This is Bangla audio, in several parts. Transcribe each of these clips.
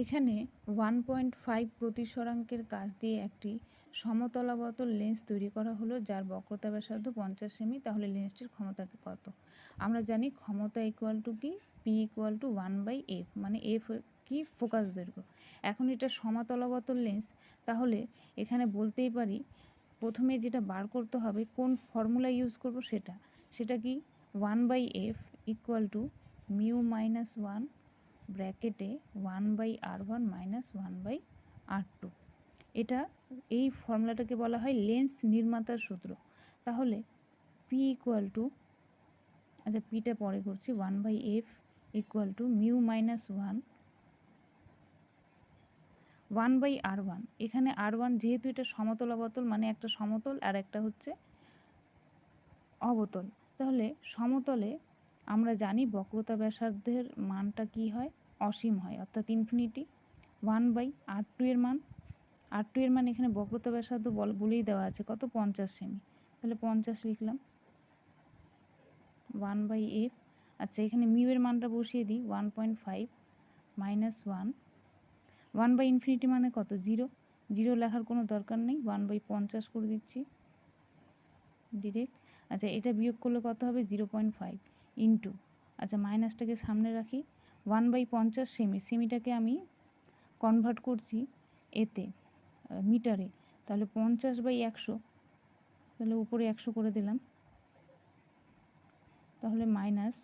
এখানে 1.5 প্রতিসরাঙ্কের কাছ দিয়ে একটি সমতলাবতল লেন্স তৈরি করা হলো, যার বক্রতা ব্যাসার্ধ 50 সেমি। তাহলে লেন্সটির ক্ষমতা কত? আমরা জানি ক্ষমতা ইকুয়াল টু কি, পি ইকুয়াল টু 1/f, মানে এফ কি, ফোকাস দৈর্ঘ্য। এখন এটা সমতলাবতল লেন্স, তাহলে এখানে বলতেই পারি প্রথমে যেটা বার করতে হবে কোন ফর্মুলা ইউজ করব, সেটা কি 1/f equal to mu minus 1 ব্র্যাকেটে 1/r1 মাইনাস 1/r2। এটা এই ফর্মুলাটাকে বলা হয় লেন্স নির্মাতার সূত্র। তাহলে পি ইকুয়াল টু, আচ্ছা পিটা পরে করছি, 1/f equal to mu minus 1/r1। এখানে r1 যেহেতু এটা সমতলাবতল, মানে একটা সমতল আর একটা হচ্ছে অবতল। তাহলে সমতলে আমরা জানি বক্রতা ব্যাসার্ধের মানটা কি হয়, অসীম হয়, অর্থাৎ ইনফিনিটি। 1/r2 এর মান, r2 এর মান এখানে বক্রতা ব্যাসার্ধ বলেই দেওয়া আছে কত, 50 সেমি। তাহলে 50 লিখলাম, 1/f। আচ্ছা এখানে মিউ এর মানটা বসিয়ে দিই, 1.5 মাইনাস 1/ইনফিনিটি মানে কত, 0 লেখার কোনো দরকার নেই, 1/50 করে দিচ্ছি ডিরেক্ট। আচ্ছা এটা বিয়োগ করলে কত হবে, 0.5 ইন্টু, আচ্ছা মাইনাসটাকে সামনে রাখি, 1/50 সেমি। সেমিটাকে আমি কনভার্ট করছি এতে, মিটারে। তাহলে 50/100, তাহলে উপরে 100 করে দিলাম। তাহলে মাইনাস,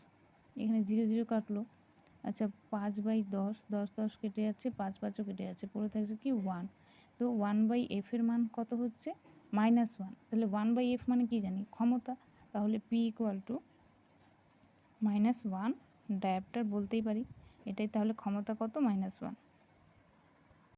এখানে 0 কাটলো। আচ্ছা 5/10, 10 কেটে যাচ্ছে, 5 কেটে যাচ্ছে, পড়ে থাকছে কি 1। তো 1/f এর মান কত হচ্ছে, -1। তাহলে 1/f মানে কি জানি, ক্ষমতা। তাহলে পি ইকুয়াল টু -1, ডায়াপ্টার বলতেই পারি এটাই। তাহলে ক্ষমতা কত, -1।